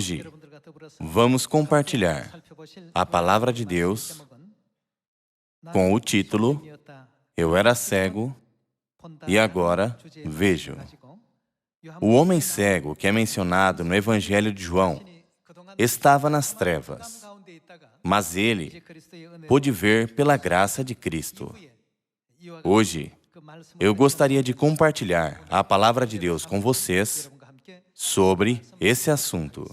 Hoje, vamos compartilhar a Palavra de Deus com o título Eu era cego e agora vejo. O homem cego que é mencionado no Evangelho de João estava nas trevas, mas ele pôde ver pela graça de Cristo. Hoje, eu gostaria de compartilhar a Palavra de Deus com vocês sobre esse assunto.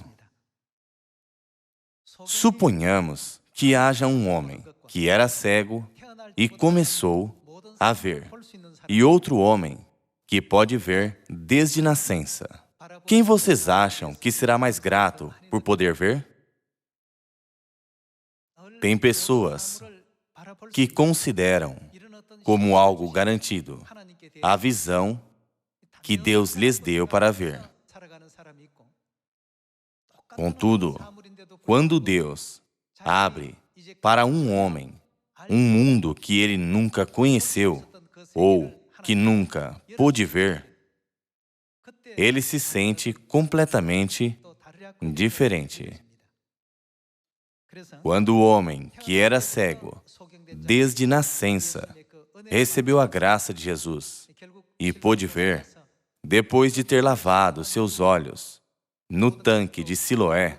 Suponhamos que haja um homem que era cego e começou a ver, e outro homem que pode ver desde nascença. Quem vocês acham que será mais grato por poder ver? Tem pessoas que consideram como algo garantido a visão que Deus lhes deu para ver. Contudo, quando Deus abre para um homem um mundo que ele nunca conheceu ou que nunca pôde ver, ele se sente completamente diferente. Quando o homem que era cego desde nascença recebeu a graça de Jesus e pôde ver, depois de ter lavado seus olhos no tanque de Siloé,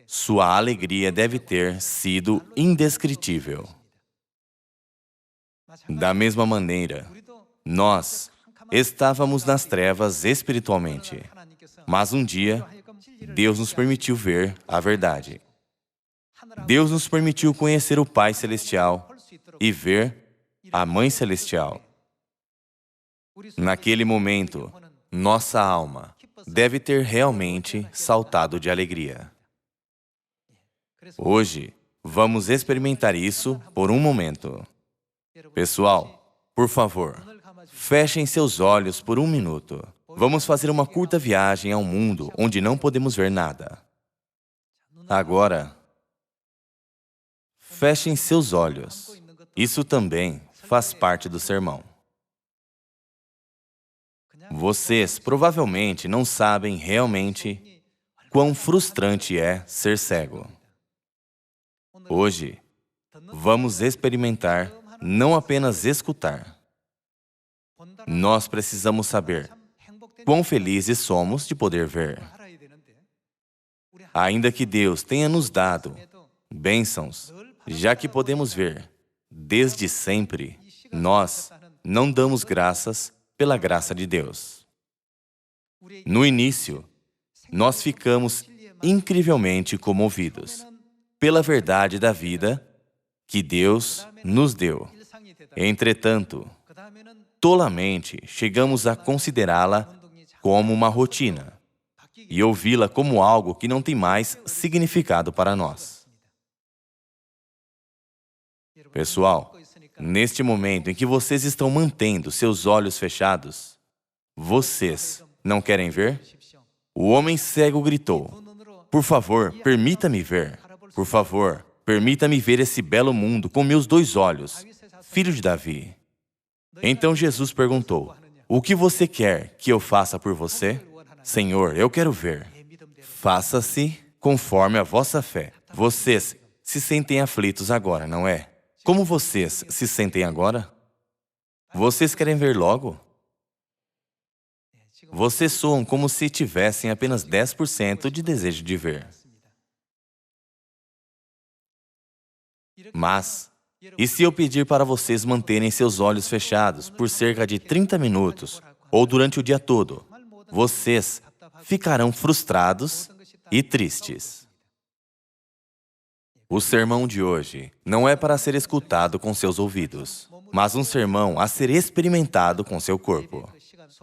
sua alegria deve ter sido indescritível. Da mesma maneira, nós estávamos nas trevas espiritualmente, mas um dia, Deus nos permitiu ver a verdade. Deus nos permitiu conhecer o Pai Celestial e ver a Mãe Celestial. Naquele momento, nossa alma deve ter realmente saltado de alegria. Hoje, vamos experimentar isso por um momento. Pessoal, por favor, fechem seus olhos por um minuto. Vamos fazer uma curta viagem ao mundo onde não podemos ver nada. Agora, fechem seus olhos. Isso também faz parte do sermão. Vocês provavelmente não sabem realmente quão frustrante é ser cego. Hoje, vamos experimentar, não apenas escutar. Nós precisamos saber quão felizes somos de poder ver. Ainda que Deus tenha nos dado bênçãos, já que podemos ver desde sempre, nós não damos graças pela graça de Deus. No início, nós ficamos incrivelmente comovidos pela verdade da vida que Deus nos deu. Entretanto, tolamente chegamos a considerá-la como uma rotina e ouvi-la como algo que não tem mais significado para nós. Pessoal, neste momento em que vocês estão mantendo seus olhos fechados, vocês não querem ver? O homem cego gritou: "Por favor, permita-me ver. Por favor, permita-me ver esse belo mundo com meus 2 olhos, filho de Davi." Então Jesus perguntou: "O que você quer que eu faça por você?" "Senhor, eu quero ver." "Faça-se conforme a vossa fé." Vocês se sentem aflitos agora, não é? Como vocês se sentem agora? Vocês querem ver logo? Vocês soam como se tivessem apenas 10% de desejo de ver. Mas, e se eu pedir para vocês manterem seus olhos fechados por cerca de 30 minutos ou durante o dia todo, vocês ficarão frustrados e tristes. O sermão de hoje não é para ser escutado com seus ouvidos, mas um sermão a ser experimentado com seu corpo.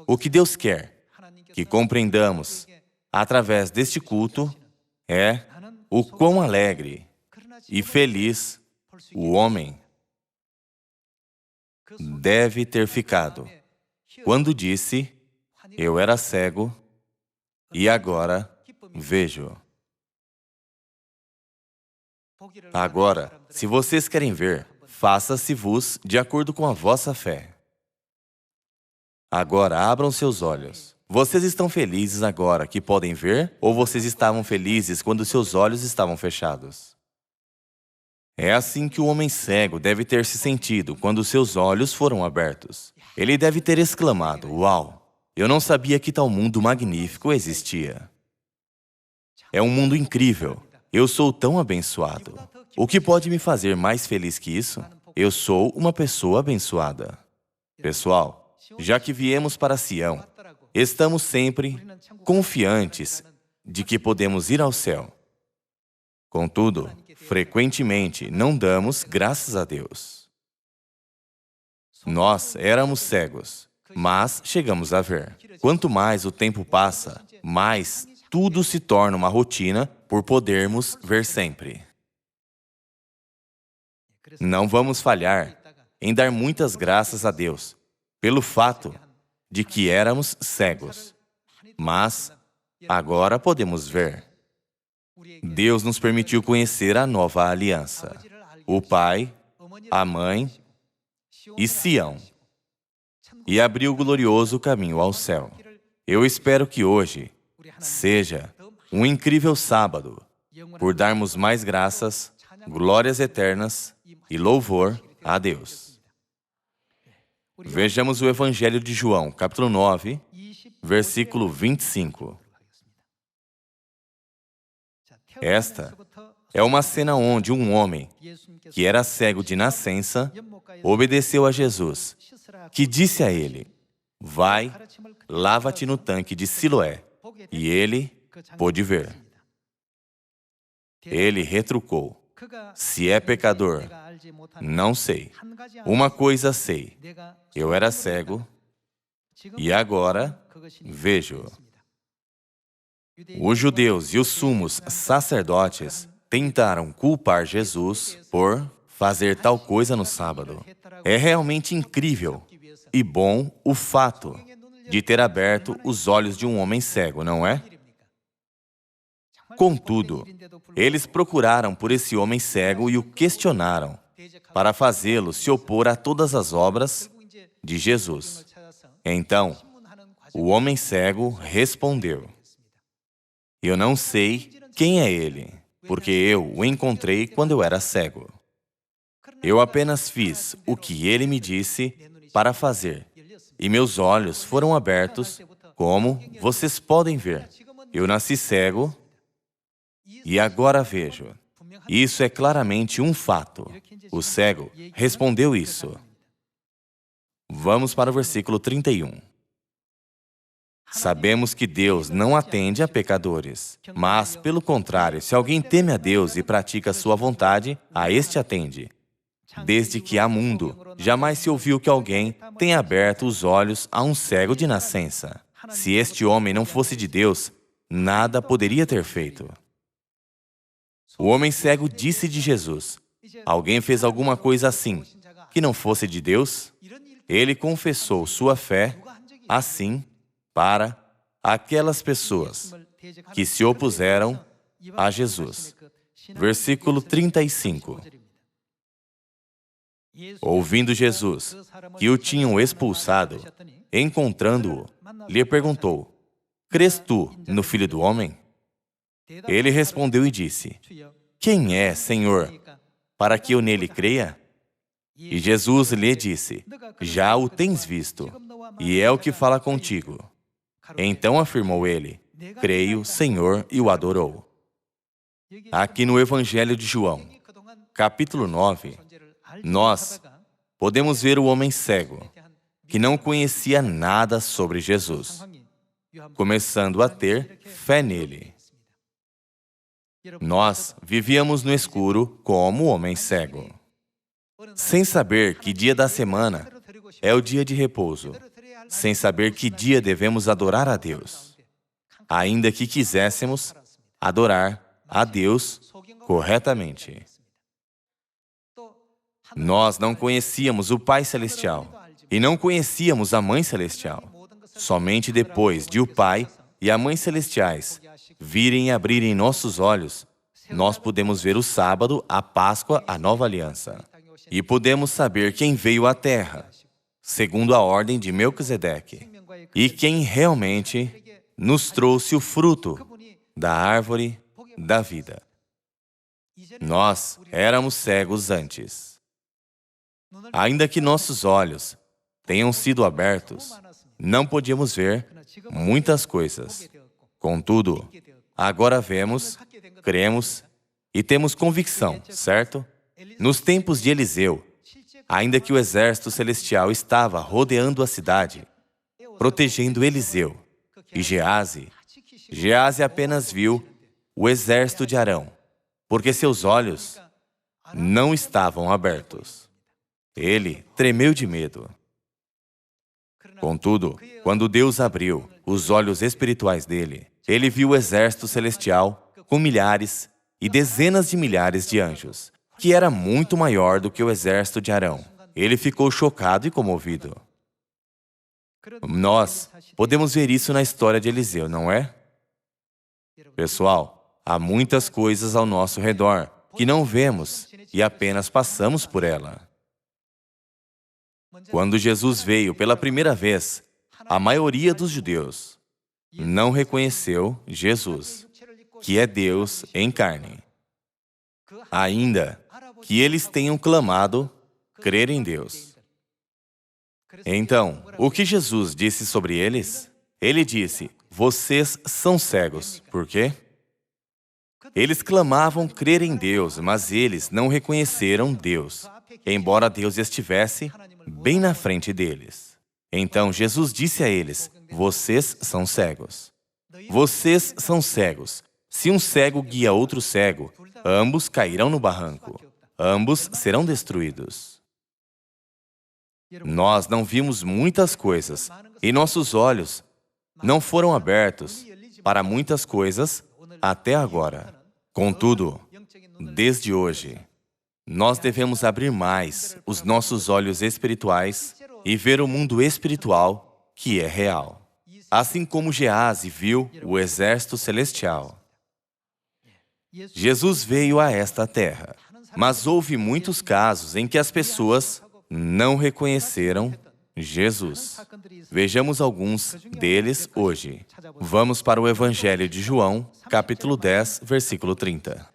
O que Deus quer que compreendamos através deste culto é o quão alegre e feliz o homem deve ter ficado quando disse: "Eu era cego e agora vejo." Agora, se vocês querem ver, faça-se-vos de acordo com a vossa fé. Agora abram seus olhos. Vocês estão felizes agora que podem ver, ou vocês estavam felizes quando seus olhos estavam fechados? É assim que o homem cego deve ter se sentido quando seus olhos foram abertos. Ele deve ter exclamado: "Uau! Eu não sabia que tal mundo magnífico existia. É um mundo incrível. Eu sou tão abençoado. O que pode me fazer mais feliz que isso? Eu sou uma pessoa abençoada." Pessoal, já que viemos para Sião, estamos sempre confiantes de que podemos ir ao céu. Contudo, frequentemente não damos graças a Deus. Nós éramos cegos, mas chegamos a ver. Quanto mais o tempo passa, mais tudo se torna uma rotina por podermos ver sempre. Não vamos falhar em dar muitas graças a Deus pelo fato de que éramos cegos, mas agora podemos ver. Deus nos permitiu conhecer a nova aliança, o Pai, a Mãe e Sião, e abriu o glorioso caminho ao céu. Eu espero que hoje seja um incrível sábado, por darmos mais graças, glórias eternas e louvor a Deus. Vejamos o Evangelho de João, capítulo 9, versículo 25. Esta é uma cena onde um homem, que era cego de nascença, obedeceu a Jesus, que disse a ele: "Vai, lava-te no tanque de Siloé." E ele pôde ver. Ele retrucou: "Se é pecador, não sei. Uma coisa sei, eu era cego e agora vejo." Os judeus e os sumos sacerdotes tentaram culpar Jesus por fazer tal coisa no sábado. É realmente incrível e bom o fato de ter aberto os olhos de um homem cego, não é? Contudo, eles procuraram por esse homem cego e o questionaram para fazê-lo se opor a todas as obras de Jesus. Então, o homem cego respondeu: "Eu não sei quem é ele, porque eu o encontrei quando eu era cego. Eu apenas fiz o que ele me disse para fazer, e meus olhos foram abertos, como vocês podem ver. Eu nasci cego e agora vejo." Isso é claramente um fato. O cego respondeu isso. Vamos para o versículo 31. Sabemos que Deus não atende a pecadores, mas, pelo contrário, se alguém teme a Deus e pratica sua vontade, a este atende. Desde que há mundo, jamais se ouviu que alguém tenha aberto os olhos a um cego de nascença. Se este homem não fosse de Deus, nada poderia ter feito. O homem cego disse de Jesus: "Alguém fez alguma coisa assim, que não fosse de Deus?" Ele confessou sua fé assim para aquelas pessoas que se opuseram a Jesus. Versículo 35. Ouvindo Jesus que o tinham expulsado, encontrando-o, lhe perguntou: "Crês tu no Filho do Homem?" Ele respondeu e disse: "Quem é, Senhor, para que eu nele creia?" E Jesus lhe disse: "Já o tens visto, e é o que fala contigo." Então afirmou ele: "Creio, Senhor", e o adorou. Aqui no Evangelho de João, capítulo 9, nós podemos ver o homem cego, que não conhecia nada sobre Jesus, começando a ter fé nele. Nós vivíamos no escuro como o homem cego, sem saber que dia da semana é o dia de repouso, sem saber que dia devemos adorar a Deus, ainda que quiséssemos adorar a Deus corretamente. Nós não conhecíamos o Pai Celestial e não conhecíamos a Mãe Celestial. Somente depois de o Pai e a Mãe Celestiais virem e abrirem nossos olhos, nós podemos ver o sábado, a Páscoa, a nova aliança. E podemos saber quem veio à Terra, segundo a ordem de Melquisedeque. e quem realmente nos trouxe o fruto da árvore da vida. Nós éramos cegos antes. Ainda que nossos olhos tenham sido abertos, não podíamos ver muitas coisas. Contudo, agora vemos, cremos e temos convicção, certo? Nos tempos de Eliseu, ainda que o exército celestial estava rodeando a cidade, protegendo Eliseu e Geazi apenas viu o exército de Arão, porque seus olhos não estavam abertos. Ele tremeu de medo. Contudo, quando Deus abriu os olhos espirituais dele, ele viu o exército celestial com milhares e dezenas de milhares de anjos, que era muito maior do que o exército de Arão. Ele ficou chocado e comovido. Nós podemos ver isso na história de Eliseu, não é? Pessoal, há muitas coisas ao nosso redor que não vemos e apenas passamos por ela. Quando Jesus veio pela primeira vez, a maioria dos judeus não reconheceu Jesus, que é Deus em carne. Ainda que eles tenham clamado crer em Deus. Então, o que Jesus disse sobre eles? Ele disse, vocês são cegos. Por quê? Eles clamavam crer em Deus, mas eles não reconheceram Deus, embora Deus estivesse bem na frente deles. Então, Jesus disse a eles, vocês são cegos. Vocês são cegos. Se um cego guia outro cego, ambos cairão no barranco. Ambos serão destruídos. Nós não vimos muitas coisas e nossos olhos não foram abertos para muitas coisas até agora. Contudo, desde hoje, nós devemos abrir mais os nossos olhos espirituais e ver o mundo espiritual que é real. Assim como Geazi viu o exército celestial. Jesus veio a esta terra, mas houve muitos casos em que as pessoas não reconheceram Jesus. Vejamos alguns deles hoje. Vamos para o Evangelho de João, capítulo 10, versículo 30.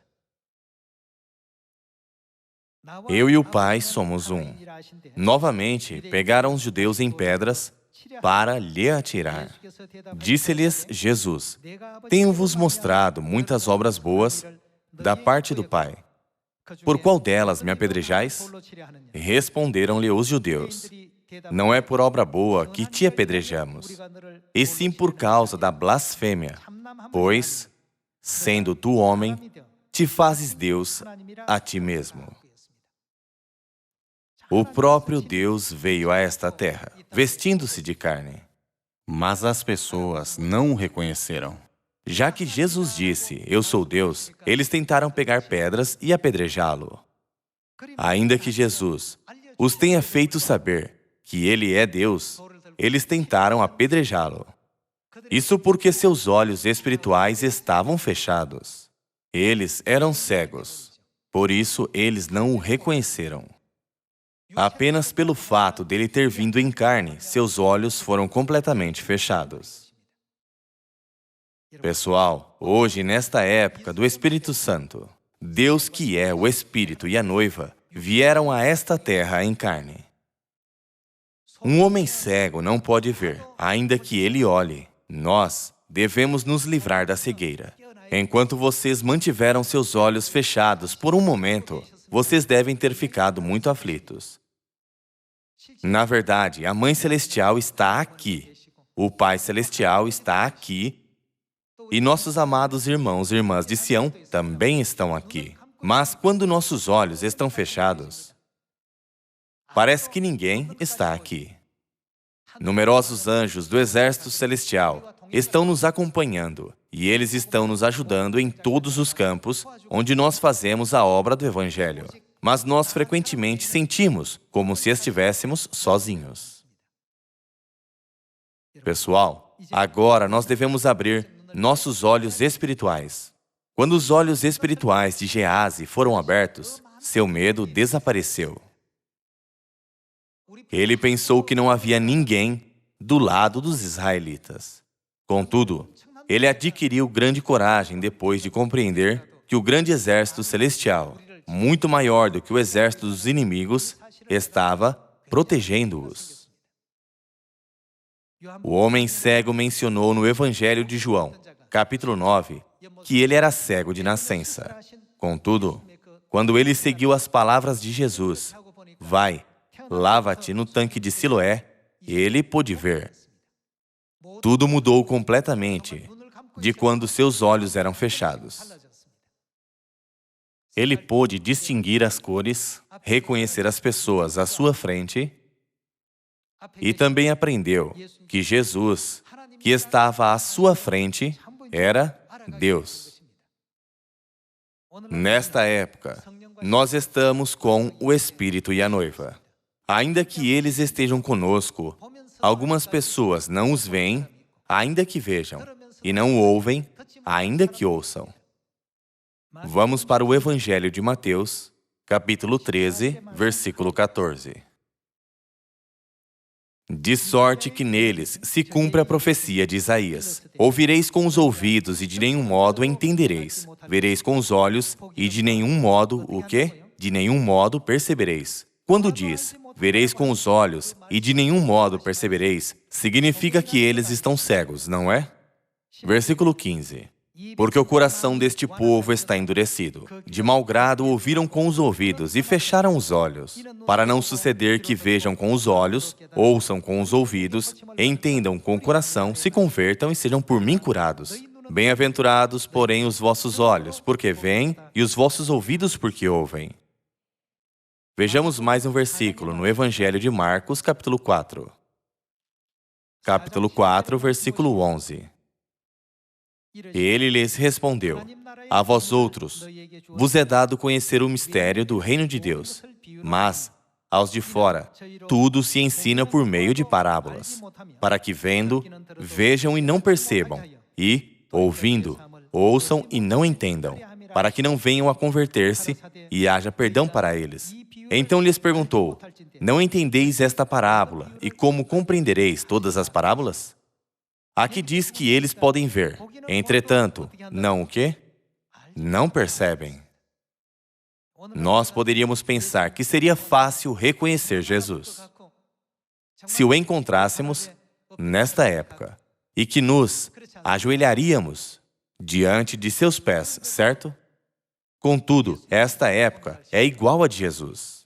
Eu e o Pai somos um. Novamente, pegaram os judeus em pedras para lhe atirar. Disse-lhes Jesus, tenho-vos mostrado muitas obras boas da parte do Pai. Por qual delas me apedrejais? Responderam-lhe os judeus, não é por obra boa que te apedrejamos, e sim por causa da blasfêmia, pois, sendo tu homem, te fazes Deus a ti mesmo. O próprio Deus veio a esta terra, vestindo-se de carne. Mas as pessoas não o reconheceram. Já que Jesus disse, eu sou Deus, eles tentaram pegar pedras e apedrejá-lo. Ainda que Jesus os tenha feito saber que ele é Deus, eles tentaram apedrejá-lo. Isso porque seus olhos espirituais estavam fechados. Eles eram cegos, por isso eles não o reconheceram. Apenas pelo fato dele ter vindo em carne, seus olhos foram completamente fechados. Pessoal, hoje, nesta época do Espírito Santo, Deus, que é o Espírito e a noiva, vieram a esta terra em carne. Um homem cego não pode ver, ainda que ele olhe. Nós devemos nos livrar da cegueira. Enquanto vocês mantiveram seus olhos fechados por um momento, vocês devem ter ficado muito aflitos. Na verdade, a Mãe Celestial está aqui, o Pai Celestial está aqui, e nossos amados irmãos e irmãs de Sião também estão aqui. Mas quando nossos olhos estão fechados, parece que ninguém está aqui. Numerosos anjos do exército celestial estão nos acompanhando e eles estão nos ajudando em todos os campos onde nós fazemos a obra do Evangelho. Mas nós frequentemente sentimos como se estivéssemos sozinhos. Pessoal, agora nós devemos abrir nossos olhos espirituais. Quando os olhos espirituais de Geazi foram abertos, seu medo desapareceu. Ele pensou que não havia ninguém do lado dos israelitas. Contudo, ele adquiriu grande coragem depois de compreender que o grande exército celestial, muito maior do que o exército dos inimigos, estava protegendo-os. O homem cego mencionou no Evangelho de João, capítulo 9, que ele era cego de nascença. Contudo, quando ele seguiu as palavras de Jesus, vai, lava-te no tanque de Siloé, ele pôde ver. Tudo mudou completamente de quando seus olhos eram fechados. Ele pôde distinguir as cores, reconhecer as pessoas à sua frente e também aprendeu que Jesus, que estava à sua frente, era Deus. Nesta época, nós estamos com o Espírito e a noiva. Ainda que eles estejam conosco, algumas pessoas não os veem, ainda que vejam, e não ouvem, ainda que ouçam. Vamos para o Evangelho de Mateus, capítulo 13, versículo 14. De sorte que neles se cumpre a profecia de Isaías. Ouvireis com os ouvidos e de nenhum modo entendereis. Vereis com os olhos e de nenhum modo, o quê? De nenhum modo percebereis. Quando diz, vereis com os olhos e de nenhum modo percebereis, significa que eles estão cegos, não é? Versículo 15. Porque o coração deste povo está endurecido. De mau grado ouviram com os ouvidos e fecharam os olhos, para não suceder que vejam com os olhos, ouçam com os ouvidos, entendam com o coração, se convertam e sejam por mim curados. Bem-aventurados, porém, os vossos olhos, porque veem, e os vossos ouvidos, porque ouvem. Vejamos mais um versículo no Evangelho de Marcos, capítulo 4. Capítulo 4, versículo 11. Ele lhes respondeu, a vós outros, vos é dado conhecer o mistério do reino de Deus, mas, aos de fora, tudo se ensina por meio de parábolas, para que vendo, vejam e não percebam, e, ouvindo, ouçam e não entendam, para que não venham a converter-se e haja perdão para eles. Então lhes perguntou, não entendeis esta parábola, e como compreendereis todas as parábolas? Aqui diz que eles podem ver, entretanto, não o quê? Não percebem. Nós poderíamos pensar que seria fácil reconhecer Jesus se o encontrássemos nesta época e que nos ajoelharíamos diante de seus pés, certo? Contudo, esta época é igual a de Jesus.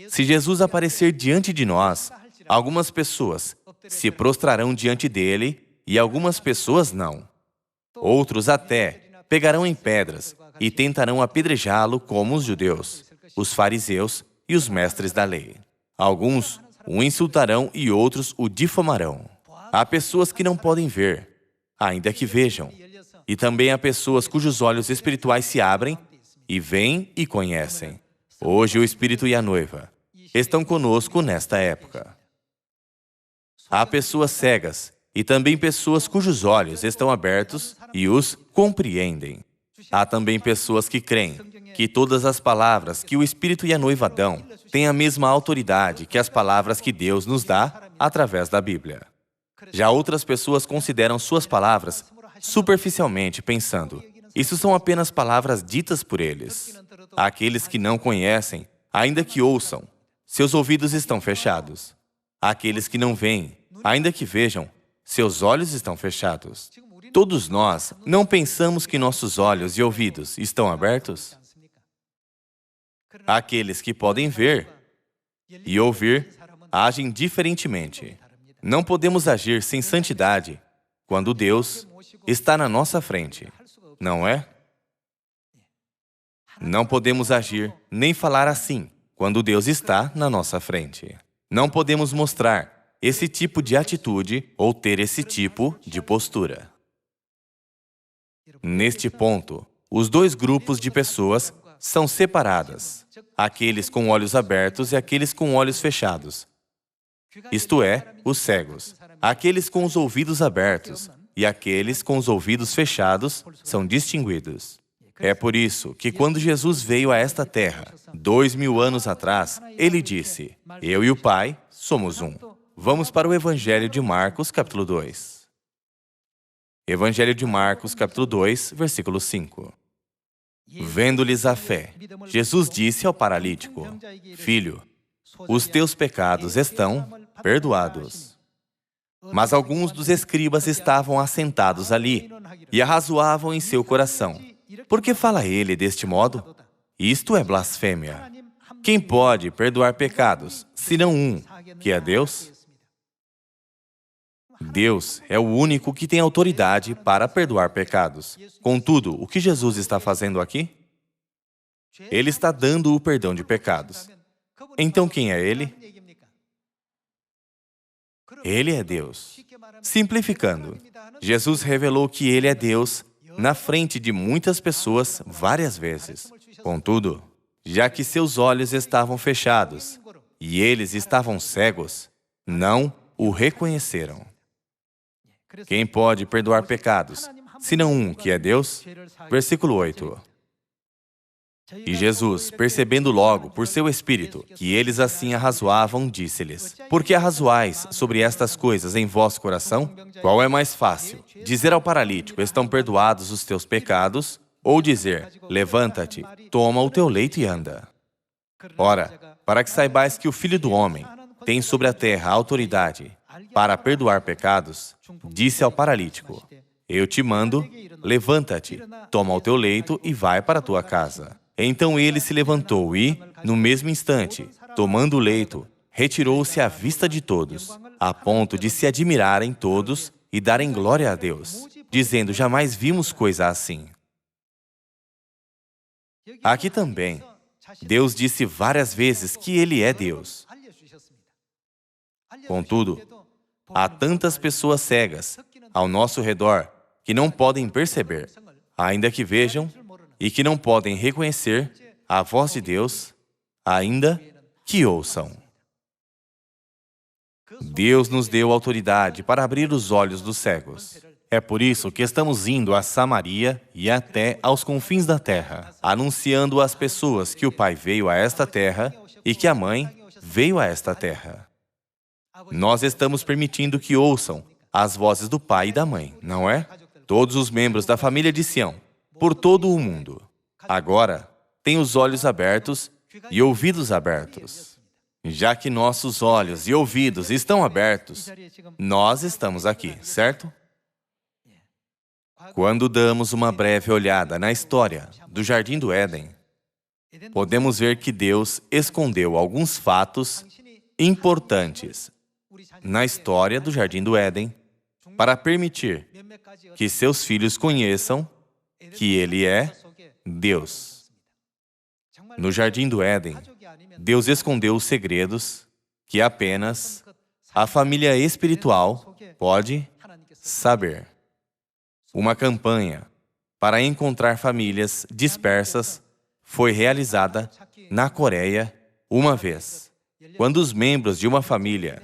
Se Jesus aparecer diante de nós, algumas pessoas se prostrarão diante dele e algumas pessoas não. Outros até pegarão em pedras e tentarão apedrejá-lo como os judeus, os fariseus e os mestres da lei. Alguns o insultarão e outros o difamarão. Há pessoas que não podem ver, ainda que vejam. E também há pessoas cujos olhos espirituais se abrem e veem e conhecem. Hoje o Espírito e a noiva estão conosco nesta época. Há pessoas cegas e também pessoas cujos olhos estão abertos e os compreendem. Há também pessoas que creem que todas as palavras que o Espírito e a noiva dão têm a mesma autoridade que as palavras que Deus nos dá através da Bíblia. Já outras pessoas consideram suas palavras superficialmente, pensando, isso são apenas palavras ditas por eles. Aqueles que não conhecem, ainda que ouçam, seus ouvidos estão fechados. Aqueles que não veem, ainda que vejam, seus olhos estão fechados. Todos nós não pensamos que nossos olhos e ouvidos estão abertos? Aqueles que podem ver e ouvir agem diferentemente. Não podemos agir sem santidade quando Deus está na nossa frente, não é? Não podemos agir nem falar assim quando Deus está na nossa frente. Não podemos mostrar esse tipo de atitude ou ter esse tipo de postura. Neste ponto, os dois grupos de pessoas são separadas, aqueles com olhos abertos e aqueles com olhos fechados. Isto é, os cegos. Aqueles com os ouvidos abertos e aqueles com os ouvidos fechados são distinguidos. É por isso que quando Jesus veio a esta terra, 2000 anos atrás, ele disse, eu e o Pai somos um. Vamos para o Evangelho de Marcos, capítulo 2. Evangelho de Marcos, capítulo 2, versículo 5. Vendo-lhes a fé, Jesus disse ao paralítico: Filho, os teus pecados estão perdoados. Mas alguns dos escribas estavam assentados ali e arrazoavam em seu coração: por que fala ele deste modo? Isto é blasfêmia. Quem pode perdoar pecados, senão um, que é Deus? Deus é o único que tem autoridade para perdoar pecados. Contudo, o que Jesus está fazendo aqui? Ele está dando o perdão de pecados. Então quem é Ele? Ele é Deus. Simplificando, Jesus revelou que Ele é Deus na frente de muitas pessoas várias vezes. Contudo, já que seus olhos estavam fechados e eles estavam cegos, não o reconheceram. Quem pode perdoar pecados, senão um, que é Deus? Versículo 8. E Jesus, percebendo logo, por seu Espírito, que eles assim arrazoavam, disse-lhes: por que arrazoais sobre estas coisas em vosso coração? Qual é mais fácil, dizer ao paralítico: estão perdoados os teus pecados, ou dizer: levanta-te, toma o teu leito e anda? Ora, para que saibais que o Filho do Homem tem sobre a terra autoridade para perdoar pecados, disse ao paralítico: eu te mando, levanta-te, toma o teu leito e vai para a tua casa. Então ele se levantou e, no mesmo instante, tomando o leito, retirou-se à vista de todos, a ponto de se admirarem todos e darem glória a Deus, dizendo: jamais vimos coisa assim. Aqui também, Deus disse várias vezes que Ele é Deus. Contudo, há tantas pessoas cegas ao nosso redor que não podem perceber, ainda que vejam, e que não podem reconhecer a voz de Deus, ainda que ouçam. Deus nos deu autoridade para abrir os olhos dos cegos. É por isso que estamos indo a Samaria e até aos confins da terra, anunciando às pessoas que o Pai veio a esta terra e que a Mãe veio a esta terra. Nós estamos permitindo que ouçam as vozes do Pai e da Mãe, não é? Todos os membros da família de Sião, por todo o mundo, agora têm os olhos abertos e ouvidos abertos. Já que nossos olhos e ouvidos estão abertos, nós estamos aqui, certo? Quando damos uma breve olhada na história do Jardim do Éden, podemos ver que Deus escondeu alguns fatos importantes na história do Jardim do Éden para permitir que seus filhos conheçam que Ele é Deus. No Jardim do Éden, Deus escondeu os segredos que apenas a família espiritual pode saber. Uma campanha para encontrar famílias dispersas foi realizada na Coreia uma vez, quando os membros de uma família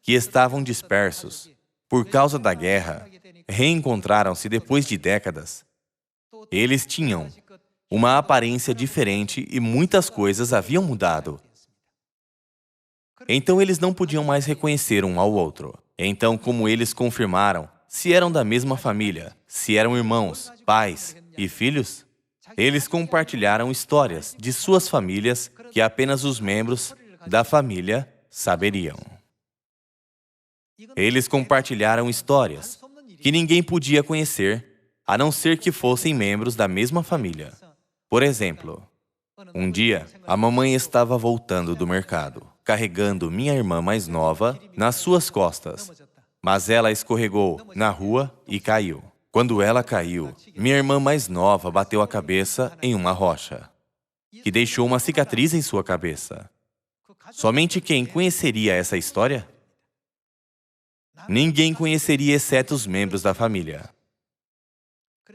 que estavam dispersos por causa da guerra reencontraram-se depois de décadas. Eles tinham uma aparência diferente e muitas coisas haviam mudado. Então eles não podiam mais reconhecer um ao outro. Então, como eles confirmaram se eram da mesma família, se eram irmãos, pais e filhos, eles compartilharam histórias de suas famílias que apenas os membros da família saberiam. Eles compartilharam histórias que ninguém podia conhecer, a não ser que fossem membros da mesma família. Por exemplo, um dia, a mamãe estava voltando do mercado, carregando minha irmã mais nova nas suas costas, mas ela escorregou na rua e caiu. Quando ela caiu, minha irmã mais nova bateu a cabeça em uma rocha, que deixou uma cicatriz em sua cabeça. Somente quem conheceria essa história? Ninguém conheceria exceto os membros da família.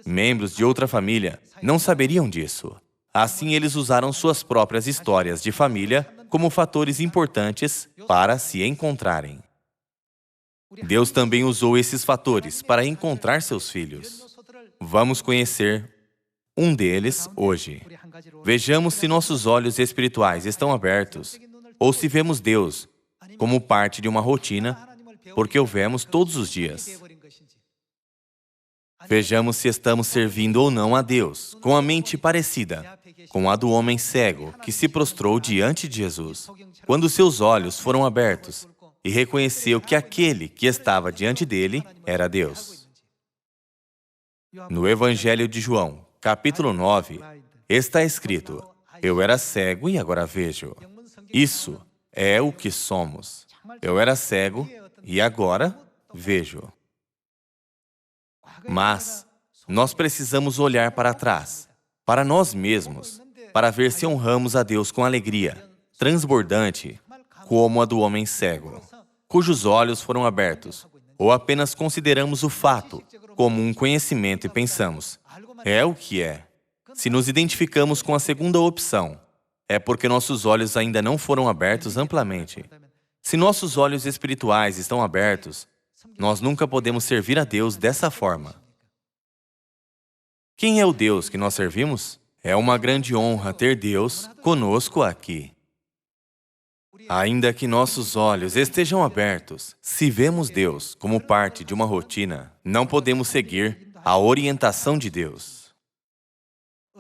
Membros de outra família não saberiam disso. Assim, eles usaram suas próprias histórias de família como fatores importantes para se encontrarem. Deus também usou esses fatores para encontrar seus filhos. Vamos conhecer um deles hoje. Vejamos se nossos olhos espirituais estão abertos ou se vemos Deus como parte de uma rotina porque o vemos todos os dias. Vejamos se estamos servindo ou não a Deus, com a mente parecida com a do homem cego que se prostrou diante de Jesus, quando seus olhos foram abertos e reconheceu que aquele que estava diante dele era Deus. No Evangelho de João, capítulo 9, está escrito: eu era cego e agora vejo. Isso é o que somos. Eu era cego e agora vejo. Mas nós precisamos olhar para trás, para nós mesmos, para ver se honramos a Deus com alegria transbordante, como a do homem cego, cujos olhos foram abertos, ou apenas consideramos o fato como um conhecimento e pensamos: é o que é. Se nos identificamos com a segunda opção, é porque nossos olhos ainda não foram abertos amplamente. Se nossos olhos espirituais estão abertos, nós nunca podemos servir a Deus dessa forma. Quem é o Deus que nós servimos? É uma grande honra ter Deus conosco aqui. Ainda que nossos olhos estejam abertos, se vemos Deus como parte de uma rotina, não podemos seguir a orientação de Deus.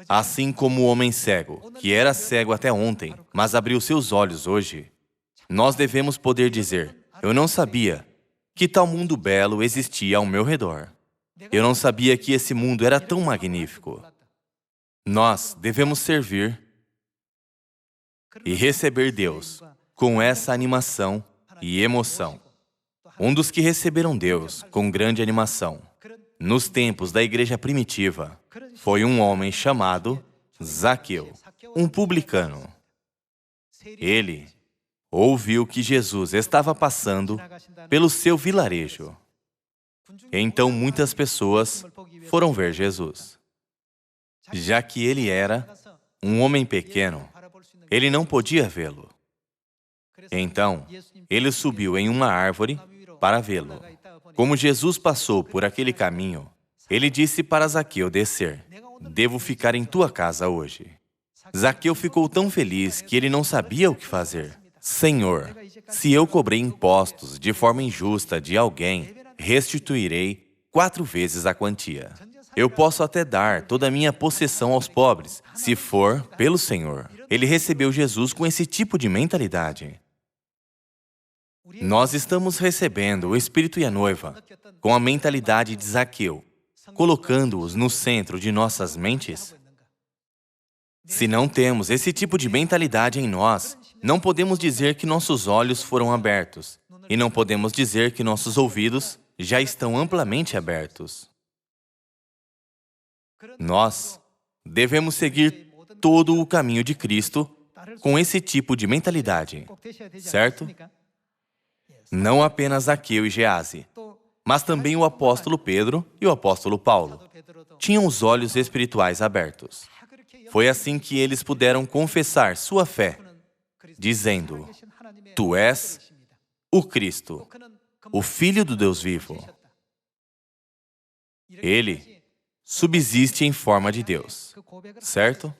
Assim como o homem cego, que era cego até ontem, mas abriu seus olhos hoje, nós devemos poder dizer: eu não sabia que tal mundo belo existia ao meu redor. Eu não sabia que esse mundo era tão magnífico. Nós devemos servir e receber Deus com essa animação e emoção. Um dos que receberam Deus com grande animação, nos tempos da igreja primitiva, foi um homem chamado Zaqueu, um publicano. Ele ouviu que Jesus estava passando pelo seu vilarejo. Então muitas pessoas foram ver Jesus. Já que ele era um homem pequeno, ele não podia vê-lo. Então, ele subiu em uma árvore para vê-lo. Como Jesus passou por aquele caminho, ele disse para Zaqueu descer: devo ficar em tua casa hoje. Zaqueu ficou tão feliz que ele não sabia o que fazer. Senhor, se eu cobrei impostos de forma injusta de alguém, restituirei 4 vezes a quantia. Eu posso até dar toda a minha possessão aos pobres, se for pelo Senhor. Ele recebeu Jesus com esse tipo de mentalidade. Nós estamos recebendo o Espírito e a noiva com a mentalidade de Zaqueu, colocando-os no centro de nossas mentes? Se não temos esse tipo de mentalidade em nós, não podemos dizer que nossos olhos foram abertos, e não podemos dizer que nossos ouvidos já estão amplamente abertos. Nós devemos seguir todo o caminho de Cristo com esse tipo de mentalidade, certo? Não apenas Zaqueu e Gease, mas também o apóstolo Pedro e o apóstolo Paulo tinham os olhos espirituais abertos. Foi assim que eles puderam confessar sua fé, dizendo: Tu és o Cristo, o Filho do Deus vivo. Ele subsiste em forma de Deus, certo?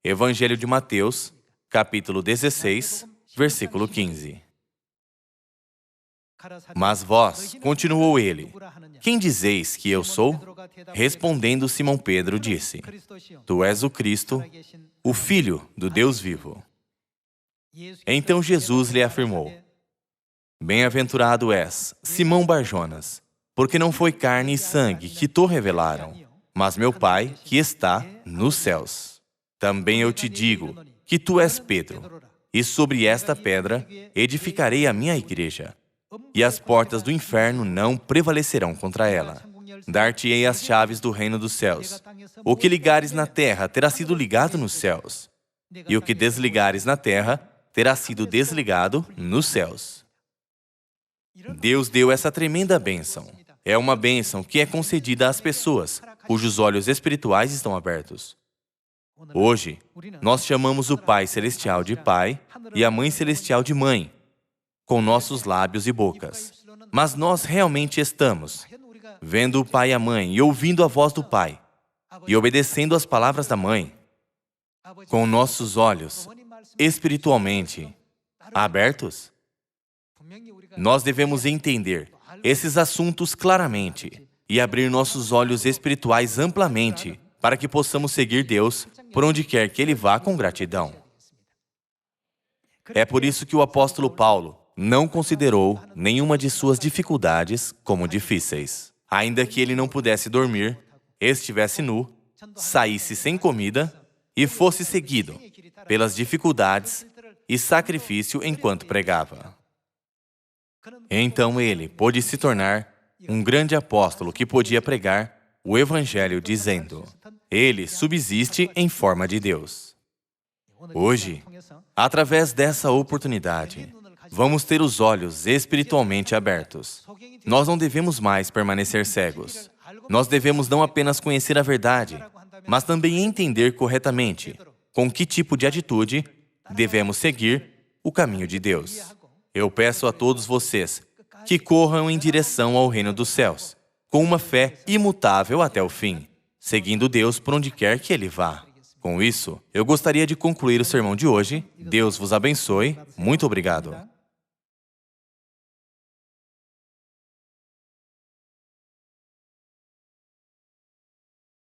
Evangelho de Mateus, capítulo 16, versículo 15. Mas vós, continuou ele, quem dizeis que eu sou? Respondendo Simão Pedro, disse: Tu és o Cristo, o Filho do Deus vivo. Então Jesus lhe afirmou: Bem-aventurado és, Simão Barjonas, porque não foi carne e sangue que te revelaram, mas meu Pai que está nos céus. Também eu te digo que tu és Pedro, e sobre esta pedra edificarei a minha igreja, e as portas do inferno não prevalecerão contra ela. Dar-te-ei as chaves do reino dos céus. O que ligares na terra terá sido ligado nos céus, e o que desligares na terra terá sido desligado nos céus. Deus deu essa tremenda bênção. É uma bênção que é concedida às pessoas cujos olhos espirituais estão abertos. Hoje, nós chamamos o Pai Celestial de Pai e a Mãe Celestial de Mãe, com nossos lábios e bocas. Mas nós realmente estamos vendo o Pai e a Mãe e ouvindo a voz do Pai e obedecendo às palavras da Mãe, com nossos olhos espiritualmente abertos? Nós devemos entender esses assuntos claramente e abrir nossos olhos espirituais amplamente para que possamos seguir Deus por onde quer que Ele vá com gratidão. É por isso que o apóstolo Paulo não considerou nenhuma de suas dificuldades como difíceis. Ainda que ele não pudesse dormir, estivesse nu, saísse sem comida e fosse seguido pelas dificuldades e sacrifício enquanto pregava. Então ele pôde se tornar um grande apóstolo que podia pregar o Evangelho dizendo: ele subsiste em forma de Deus. Hoje, através dessa oportunidade, vamos ter os olhos espiritualmente abertos. Nós não devemos mais permanecer cegos. Nós devemos não apenas conhecer a verdade, mas também entender corretamente com que tipo de atitude devemos seguir o caminho de Deus. Eu peço a todos vocês que corram em direção ao reino dos céus, com uma fé imutável até o fim, seguindo Deus por onde quer que Ele vá. Com isso, eu gostaria de concluir o sermão de hoje. Deus vos abençoe. Muito obrigado.